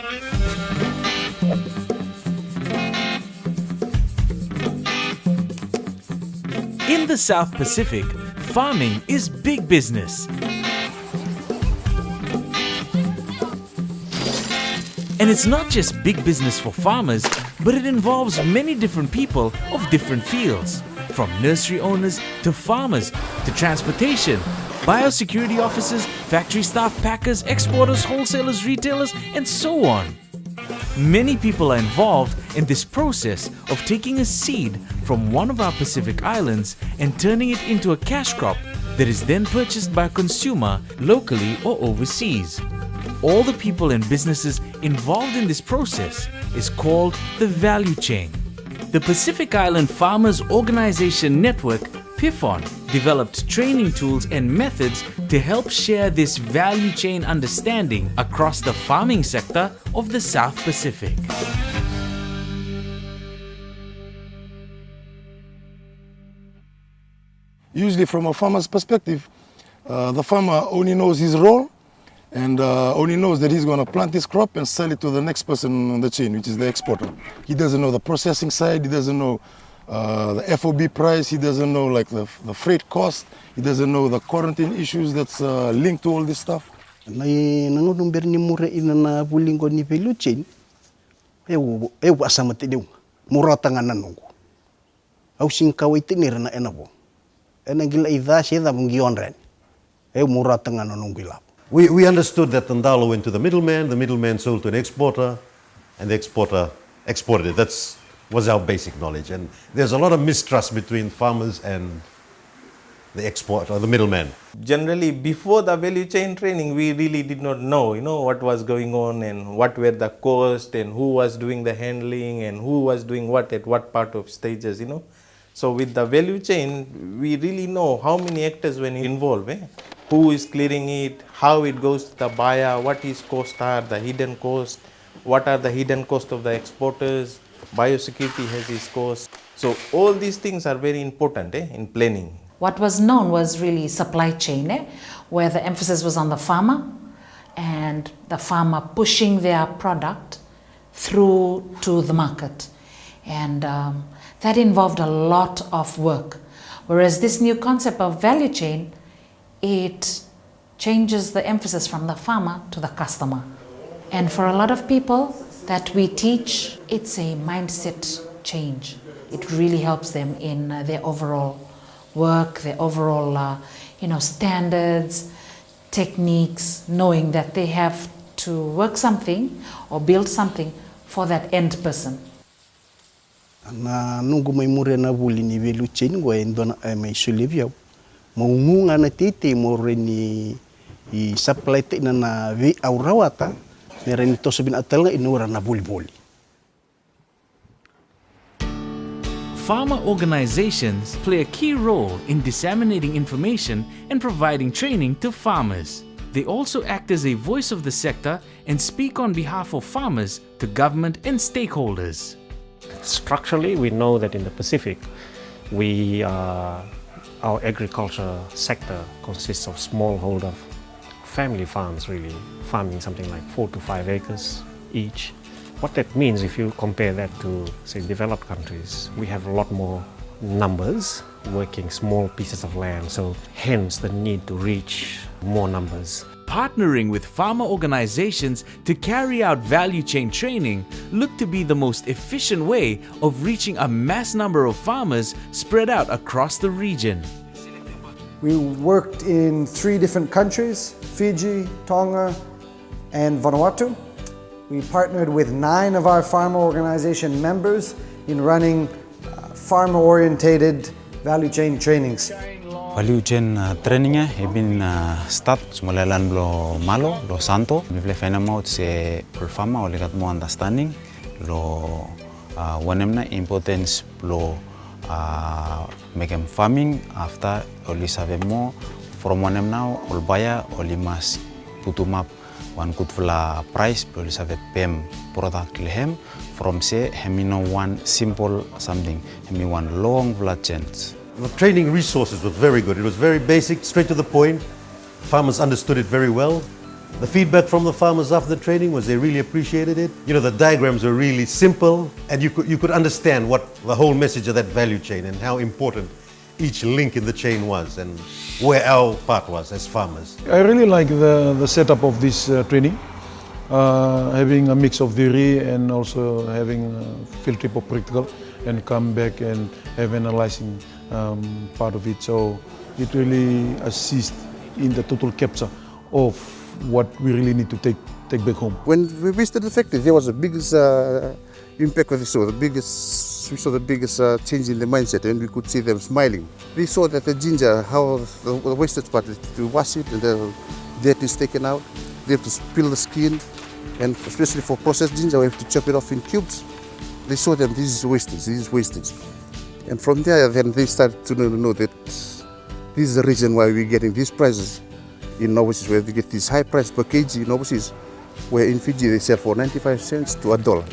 In the South Pacific, farming is big business. And it's not just big business for farmers, but it involves many different people of different fields, from nursery owners to farmers to transportation, biosecurity officers, factory staff, packers, exporters, wholesalers, retailers, and so on. Many people are involved in this process of taking a seed from one of our Pacific islands and turning it into a cash crop that is then purchased by a consumer locally or overseas. All the people and businesses involved in this process is called the value chain. The Pacific Island Farmers Organization Network, PIFON, developed training tools and methods to help share this value chain understanding across the farming sector of the South Pacific. Usually from a farmer's perspective, the farmer only knows his role and only knows that he's going to plant his crop and sell it to the next person on the chain, which is the exporter. He doesn't know the processing side, he doesn't know the FOB price, he doesn't know like the freight cost, he doesn't know the quarantine issues that's linked to all this stuff. Nanunumber ni mura ina na bulingo ni value chain, ewa asama tideu, murata nga nanungu. Au singkawai tinira na enabo. Enagila idha siya mungionren, murata nga nanungu ilap. We understood that Tandalo went to the middleman sold to an exporter, and the exporter exported it. That was our basic knowledge. And there's a lot of mistrust between farmers and the exporter, or the middleman. Generally, before the value chain training, we really did not know, what was going on and what were the costs and who was doing the handling and who was doing what at what part of stages, So with the value chain, we really know how many actors were involved, who is clearing it, how it goes to the buyer, what his costs are, the hidden costs, what are the hidden costs of the exporters, biosecurity has its costs. So all these things are very important in planning. What was known was really supply chain, where the emphasis was on the farmer and the farmer pushing their product through to the market. And that involved a lot of work. Whereas this new concept of value chain, it changes the emphasis from the farmer to the customer. And for a lot of people that we teach, it's a mindset change. It really helps them in their overall work, their overall standards, techniques, knowing that they have to work something or build something for that end person. Na nungu may mure na buli ni value chain go endona may sulivyo. Maungunga na titi mo rin ni supply na vi aurawata meron ito sabihin atal nga inura na buli-buli. Farmer organizations play a key role in disseminating information and providing training to farmers. They also act as a voice of the sector and speak on behalf of farmers to government and stakeholders. Structurally, we know that in the Pacific, our agriculture sector consists of smallholder family farms, really, farming something like 4 to 5 acres each. What that means, if you compare that to, say, developed countries, we have a lot more numbers working small pieces of land, so hence the need to reach more numbers. Partnering with farmer organizations to carry out value chain training looked to be the most efficient way of reaching a mass number of farmers spread out across the region. We worked in 3 different countries, Fiji, Tonga, and Vanuatu. We partnered with 9 of our farmer organization members in running farmer-orientated value chain trainings. Value chain training has been start sumulalan lo malo lo santo. We find out se per farmer only got more understanding lo wanemna importance lo make farming after only save more from wanemna ol baya only mas putumap one good fla price only save pem product lehem from say hemino one simple something hemi one long fla chains. The training resources were very good. It was very basic, straight to the point. Farmers understood it very well. The feedback from the farmers after the training was they really appreciated it. You know, the diagrams were really simple, and you could understand what the whole message of that value chain and how important each link in the chain was and where our part was as farmers. I really like the setup of this training, having a mix of theory and also having a field trip of practical and come back and have analyzing part of it. So it really assists in the total capture of what we really need to take back home. When we visited the factory, there was the biggest impact we saw, we saw the biggest change in the mindset, and we could see them smiling. We saw that the ginger, how the wasted part, to wash it and the dirt is taken out. They have to peel the skin, and especially for processed ginger, we have to chop it off in cubes. They saw them, this is wastage. And from there, then they started to know that this is the reason why we're getting these prices in overseas, where they get this high price per kg in overseas, where in Fiji they sell for 95 cents to $1.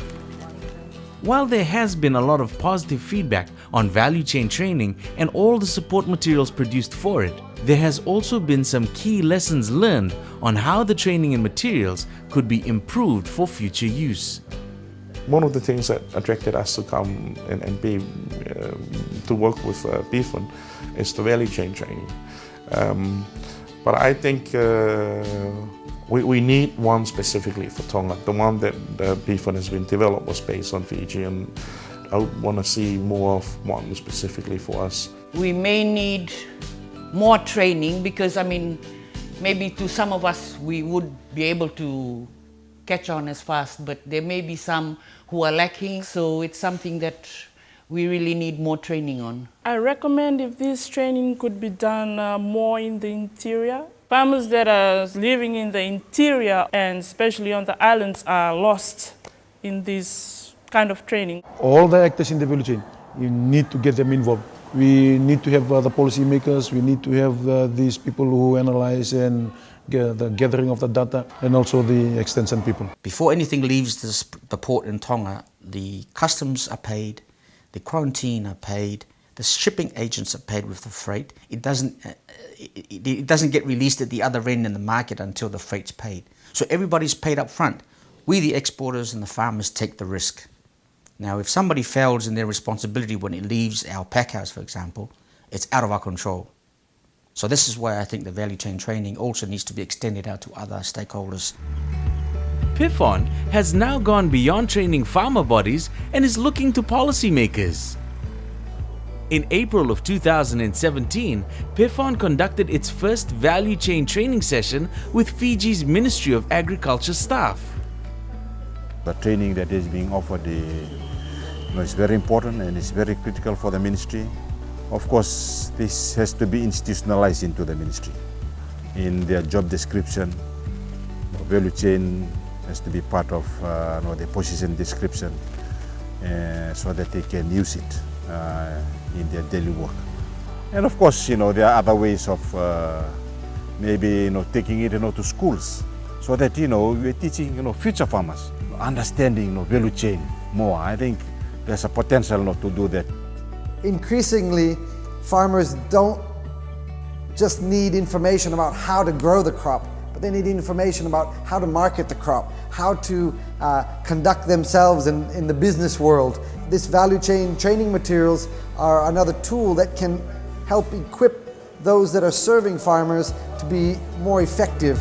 While there has been a lot of positive feedback on value chain training and all the support materials produced for it, there has also been some key lessons learned on how the training and materials could be improved for future use. One of the things that attracted us to come and be to work with PFON is the value chain training. But I think we need one specifically for Tonga. The one that PFON has been developed was based on Fiji, and I would want to see more of one specifically for us. We may need more training because, I mean, maybe to some of us we would be able to catch on as fast, but there may be some who are lacking, so it's something that we really need more training on. I recommend if this training could be done more in the interior. Farmers that are living in the interior and especially on the islands are lost in this kind of training. All the actors in the value chain, you need to get them involved. We need to have the policy makers, we need to have these people who analyze and the gathering of the data, and also the extension people. Before anything leaves the port in Tonga, the customs are paid, the quarantine are paid, the shipping agents are paid with the freight. It doesn't get released at the other end in the market until the freight's paid. So everybody's paid up front. We, the exporters and the farmers, take the risk. Now, if somebody fails in their responsibility when it leaves our pack house, for example, it's out of our control. So this is why I think the value chain training also needs to be extended out to other stakeholders. PFON has now gone beyond training farmer bodies and is looking to policymakers. In April of 2017, PFON conducted its first value chain training session with Fiji's Ministry of Agriculture staff. The training that is being offered is very important and it's very critical for the ministry. Of course, this has to be institutionalized into the ministry. In their job description, value chain has to be part of the position description so that they can use it in their daily work. And of course, there are other ways of maybe taking it to schools so that we're teaching future farmers understanding value chain more. I think there's a potential to do that. Increasingly, farmers don't just need information about how to grow the crop, but they need information about how to market the crop, how to conduct themselves in the business world. This value chain training materials are another tool that can help equip those that are serving farmers to be more effective